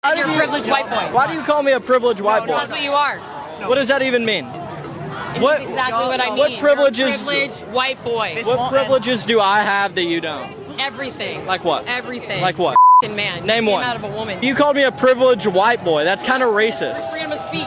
You're a privileged white boy. Why do you call me a privileged white boy? That's what you are. What does that even mean? It means exactly what I mean. What privileges? You're a privileged white boy. What privileges do I have that you don't? Everything. Like what? Everything. Like what? You're a man. Name you one. Came out of a woman. You called me a privileged white boy. That's kind of racist. Freedom of speech.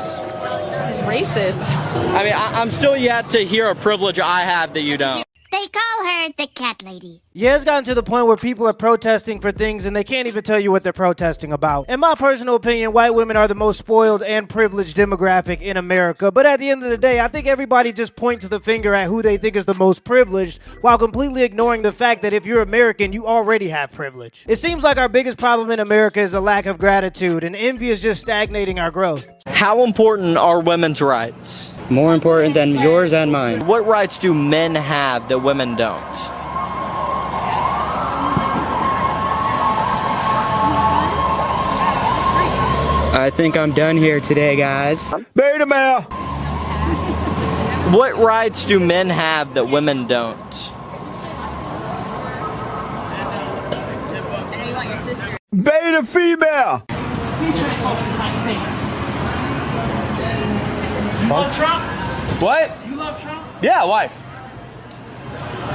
Racist. I mean, I'm still yet to hear a privilege I have that you don't. They call her the cat lady. Yeah, it's gotten to the point where people are protesting for things and they can't even tell you what they're protesting about. In my personal opinion, white women are the most spoiled and privileged demographic in America. But at the end of the day, I think everybody just points the finger at who they think is the most privileged while completely ignoring the fact that if you're American, you already have privilege. It seems like our biggest problem in America is a lack of gratitude, and envy is just stagnating our growth. How important are women's rights? More important than yours and mine. What rights do men have that women don't? I think I'm done here today, guys. Beta male. What rights do men have that women don't? Beta female. You love Trump? What? You love Trump? Yeah, why?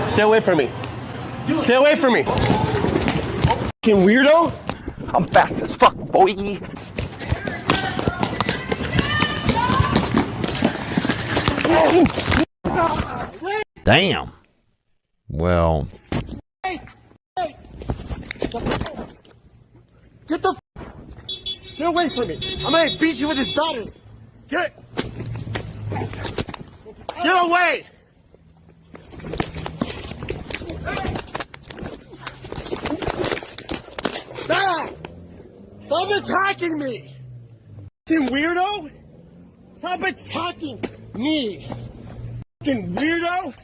Stay away from me. Stay away from me. Fucking weirdo. I'm fast as fuck, boy. Damn. Well. Get away from me. I'm gonna beat you with this battery. Get away. Ah! Stop attacking me. Fucking weirdo. Stop attacking me. Fucking weirdo.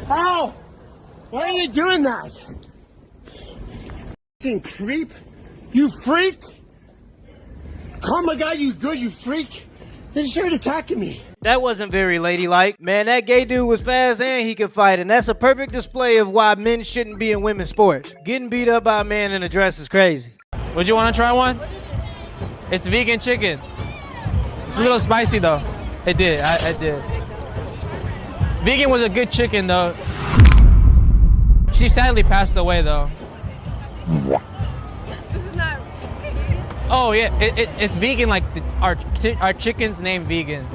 Ow! Why are you doing that? Fucking creep. You freak. Oh my god, you good, you freak. They started attacking me. That wasn't very ladylike. Man, that gay dude was fast and he could fight, and that's a perfect display of why men shouldn't be in women's sports. Getting beat up by a man in a dress is crazy. Would you want to try one? It's vegan chicken. It's a little spicy though. It did. I did. Vegan was a good chicken though. She sadly passed away though. This is not. Oh yeah, it's vegan like our chicken's named Vegan.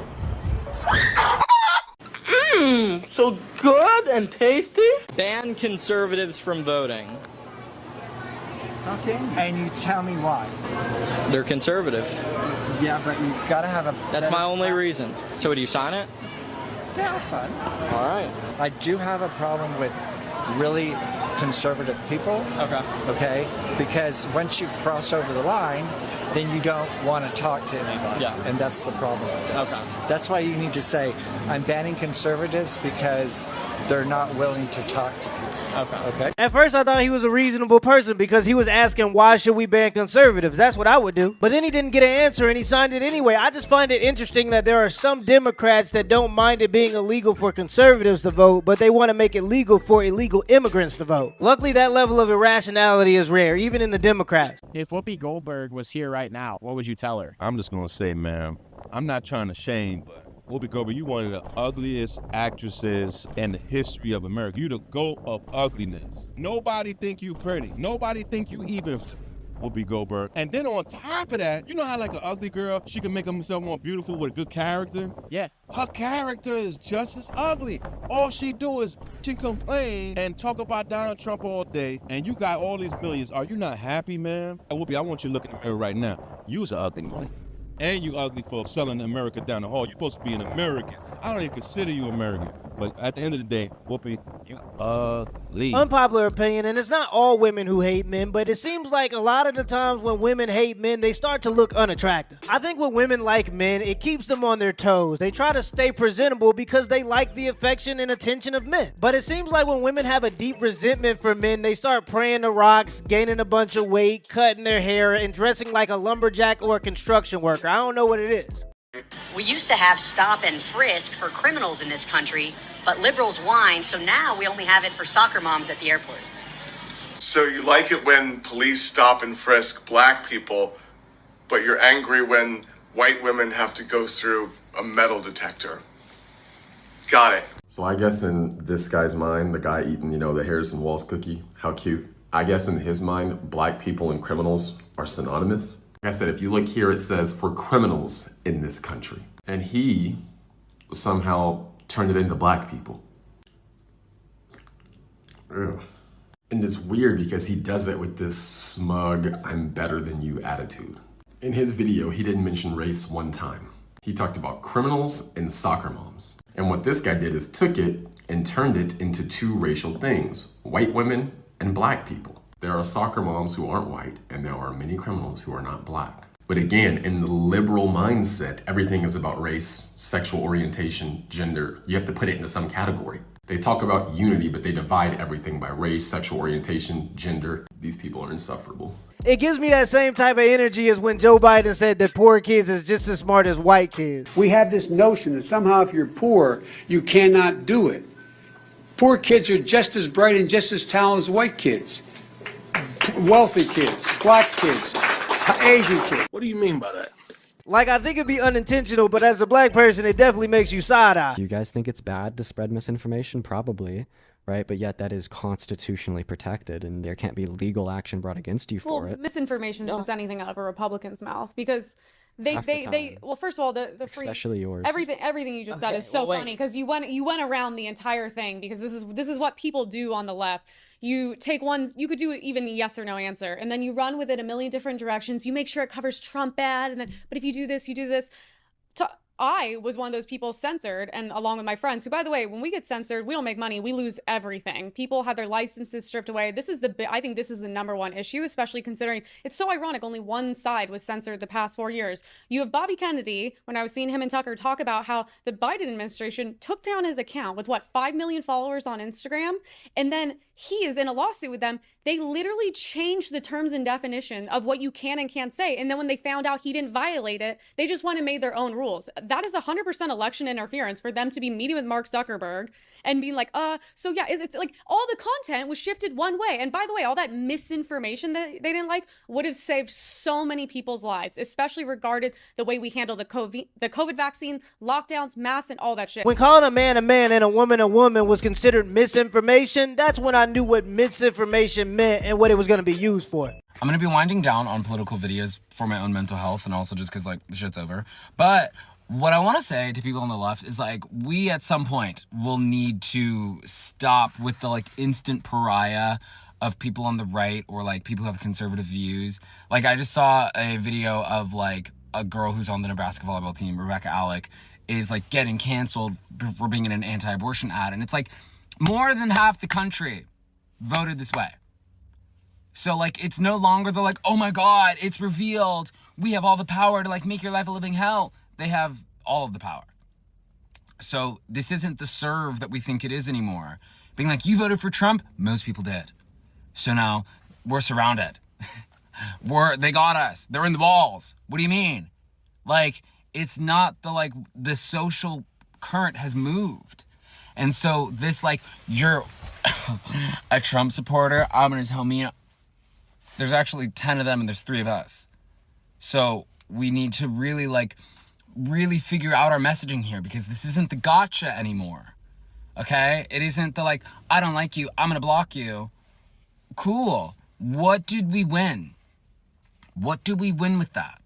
So good and tasty. Ban conservatives from voting. Okay, and you tell me why. They're conservative. Yeah, but you gotta have a... That's my only reason. So would you sign it? Yeah, I'll sign it. All right. I do have a problem with really conservative people. Okay. Okay? Because once you cross over the line, then you don't want to talk to anybody. Yeah. And that's the problem with this. Okay. That's why you need to say, I'm banning conservatives because they're not willing to talk to people. Okay. At first, I thought he was a reasonable person because he was asking, why should we ban conservatives? That's what I would do. But then he didn't get an answer and he signed it anyway. I just find it interesting that there are some Democrats that don't mind it being illegal for conservatives to vote, but they want to make it legal for illegal immigrants to vote. Luckily, that level of irrationality is rare, even in the Democrats. If Whoopi Goldberg was here right now, what would you tell her? I'm just gonna say, ma'am, I'm not trying to shame, but Whoopi Goldberg, you one of the ugliest actresses in the history of America. You the goat of ugliness. Nobody think you pretty. Nobody think you even Whoopi Goldberg. And then on top of that, you know how like an ugly girl, she can make herself more beautiful with a good character? Yeah. Her character is just as ugly. All she do is she complain and talk about Donald Trump all day, and you got all these millions. Are you not happy, man? Whoopi, I want you to look in the mirror right now. You's an ugly one. And you ugly for selling America down the hall. You're supposed to be an American. I don't even consider you American. But at the end of the day, Whoopi, you ugly. Unpopular opinion, and it's not all women who hate men, but it seems like a lot of the times when women hate men, they start to look unattractive. I think when women like men, it keeps them on their toes. They try to stay presentable because they like the affection and attention of men. But it seems like when women have a deep resentment for men, they start praying to rocks, gaining a bunch of weight, cutting their hair, and dressing like a lumberjack or a construction worker. I don't know what it is. We used to have stop and frisk for criminals in this country, but liberals whine, so now we only have it for soccer moms at the airport. So you like it when police stop and frisk black people, but you're angry when white women have to go through a metal detector. Got it. So I guess in this guy's mind, the guy eating, the Harrison Walls cookie, how cute. I guess in his mind, black people and criminals are synonymous. Like I said, if you look here, it says for criminals in this country. And he somehow turned it into black people. Ugh. And it's weird because he does it with this smug, I'm better than you attitude. In his video, he didn't mention race one time. He talked about criminals and soccer moms. And what this guy did is took it and turned it into two racial things, white women and black people. There are soccer moms who aren't white, and there are many criminals who are not black. But again, in the liberal mindset, everything is about race, sexual orientation, gender. You have to put it into some category. They talk about unity, but they divide everything by race, sexual orientation, gender. These people are insufferable. It gives me that same type of energy as when Joe Biden said that poor kids is just as smart as white kids. We have this notion that somehow if you're poor, you cannot do it. Poor kids are just as bright and just as talented as white kids. Wealthy kids, black kids, Asian kids. What do you mean by that? Like, I think it'd be unintentional, but as a black person, it definitely makes you side-eye. Do you guys think it's bad to spread misinformation? Probably, right? But yet that is constitutionally protected, and there can't be legal action brought against you for it. Misinformation is just anything out of a Republican's mouth, because they well, first of all, the free, especially yours, everything you just said is so funny, because you went around the entire thing, because this is what people do on the left. You take one, you could do even a yes or no answer, and then you run with it a million different directions. You make sure it covers Trump bad, and then, but if you do this, you do this. I was one of those people censored, and along with my friends, who, by the way, when we get censored, we don't make money, we lose everything. People have their licenses stripped away. I think this is the #1 issue, especially considering it's so ironic. Only one side was censored the past 4 years. You have Bobby Kennedy, when I was seeing him and Tucker talk about how the Biden administration took down his account with 5 million followers on Instagram, and then he is in a lawsuit with them. They literally changed the terms and definition of what you can and can't say. And then when they found out he didn't violate it, they just went and made their own rules. That is 100% election interference for them to be meeting with Mark Zuckerberg and being like, so yeah, it's like all the content was shifted one way. And by the way, all that misinformation that they didn't like would have saved so many people's lives, especially regarding the way we handle the COVID vaccine, lockdowns, masks, and all that shit. When calling a man and a woman was considered misinformation, that's when I knew what misinformation meant and what it was going to be used for. I'm going to be winding down on political videos for my own mental health, and also just because, the shit's over. But what I want to say to people on the left is, we at some point will need to stop with the, instant pariah of people on the right, or, people who have conservative views. I just saw a video of, a girl who's on the Nebraska volleyball team, Rebecca Alec, is, getting canceled for being in an anti-abortion ad. And it's, more than half the country voted this way. So, it's no longer the, oh my God, it's revealed. We have all the power to, make your life a living hell. They have all of the power. So this isn't the serve that we think it is anymore. Being you voted for Trump, most people did. So now we're surrounded. They got us. They're in the walls. What do you mean? It's not the social current has moved. And so this, you're a Trump supporter, I'm going to tell me, there's actually 10 of them and there's 3 of us. So we need to really, really figure out our messaging here, because this isn't the gotcha anymore. Okay? It isn't the, I don't like you, I'm going to block you. Cool. What did we win? What do we win with that?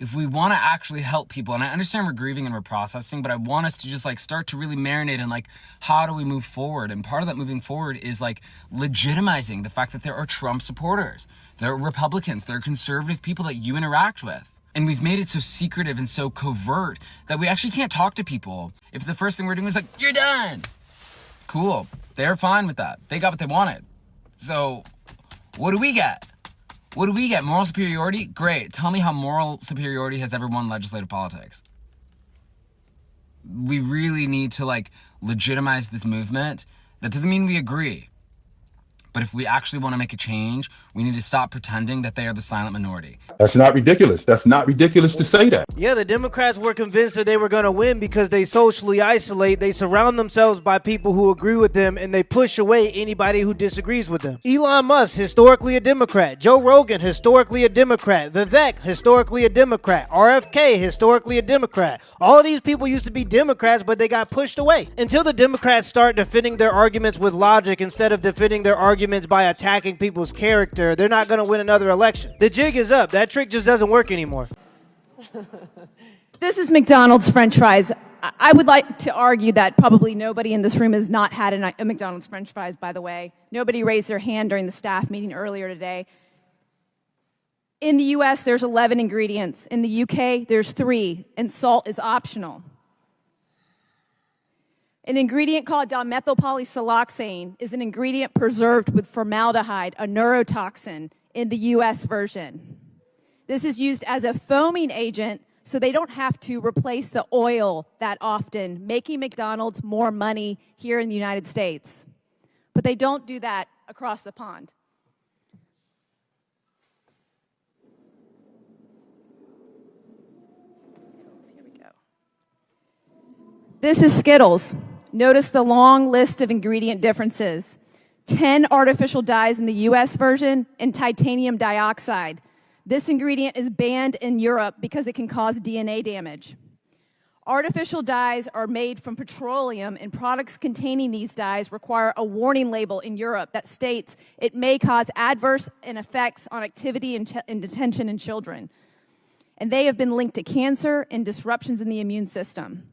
If we want to actually help people, and I understand we're grieving and we're processing, but I want us to just start to really marinate in how do we move forward? And part of that moving forward is legitimizing the fact that there are Trump supporters, there are Republicans, there are conservative people that you interact with. And we've made it so secretive and so covert that we actually can't talk to people if the first thing we're doing is you're done. Cool. They're fine with that. They got what they wanted. So what do we get? What do we get? Moral superiority? Great. Tell me how moral superiority has ever won legislative politics. We really need to legitimize this movement. That doesn't mean we agree, But if we actually want to make a change, we need to stop pretending that they are the silent minority. That's not ridiculous. That's not ridiculous to say that. Yeah, the Democrats were convinced that they were going to win because they socially isolate, they surround themselves by people who agree with them, and they push away anybody who disagrees with them. Elon Musk, historically a Democrat. Joe Rogan, historically a Democrat. Vivek, historically a Democrat. RFK, historically a Democrat. All of these people used to be Democrats, but they got pushed away. Until the Democrats start defending their arguments with logic instead of defending their arguments by attacking people's character, they're not going to win another election. The jig is up. That trick just doesn't work anymore. This is McDonald's French fries. I would like to argue that probably nobody in this room has not had a McDonald's French fries, by the way. Nobody raised their hand during the staff meeting earlier today. In the US, there's 11 ingredients. In the UK, there's 3, and salt is optional. An ingredient called dimethylpolysiloxane is an ingredient preserved with formaldehyde, a neurotoxin, in the US version. This is used as a foaming agent so they don't have to replace the oil that often, making McDonald's more money here in the United States. But they don't do that across the pond. Here we go. This is Skittles. Notice the long list of ingredient differences. 10 artificial dyes in the US version and titanium dioxide. This ingredient is banned in Europe because it can cause DNA damage. Artificial dyes are made from petroleum, and products containing these dyes require a warning label in Europe that states it may cause adverse effects on activity and detention in children. And they have been linked to cancer and disruptions in the immune system.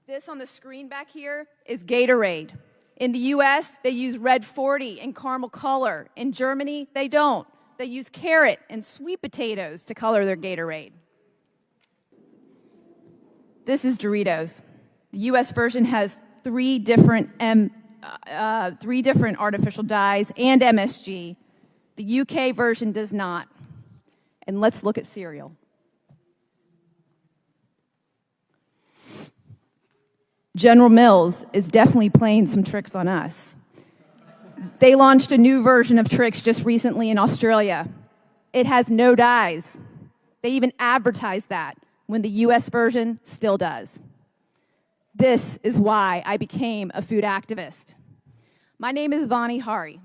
This on the screen back here is Gatorade. In the US, they use red 40 and caramel color. In Germany, they don't. They use carrot and sweet potatoes to color their Gatorade. This is Doritos. The US version has 3 different artificial dyes and MSG. The UK version does not. And let's look at cereal. General Mills is definitely playing some tricks on us. They launched a new version of Trix just recently in Australia. It has no dyes. They even advertise that when the US version still does. This is why I became a food activist. My name is Vani Hari,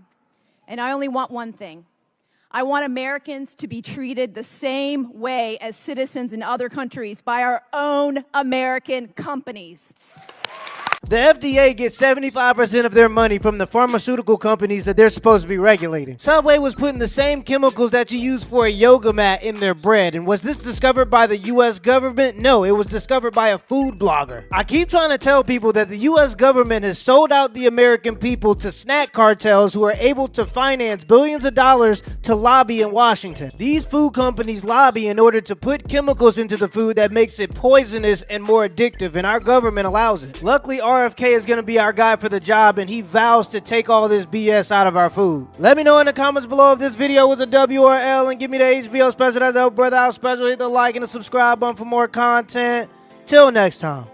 and I only want one thing. I want Americans to be treated the same way as citizens in other countries by our own American companies. The FDA gets 75% of their money from the pharmaceutical companies that they're supposed to be regulating. Subway was putting the same chemicals that you use for a yoga mat in their bread. And was this discovered by the US government? No, it was discovered by a food blogger. I keep trying to tell people that the US government has sold out the American people to snack cartels who are able to finance billions of dollars to lobby in Washington. These food companies lobby in order to put chemicals into the food that makes it poisonous and more addictive, and our government allows it. Luckily, RFK is going to be our guy for the job, and he vows to take all this BS out of our food. Let me know in the comments below if this video was a W or L, and give me the HBO special. That's our brother out special. Hit the like and the subscribe button for more content. Till next time.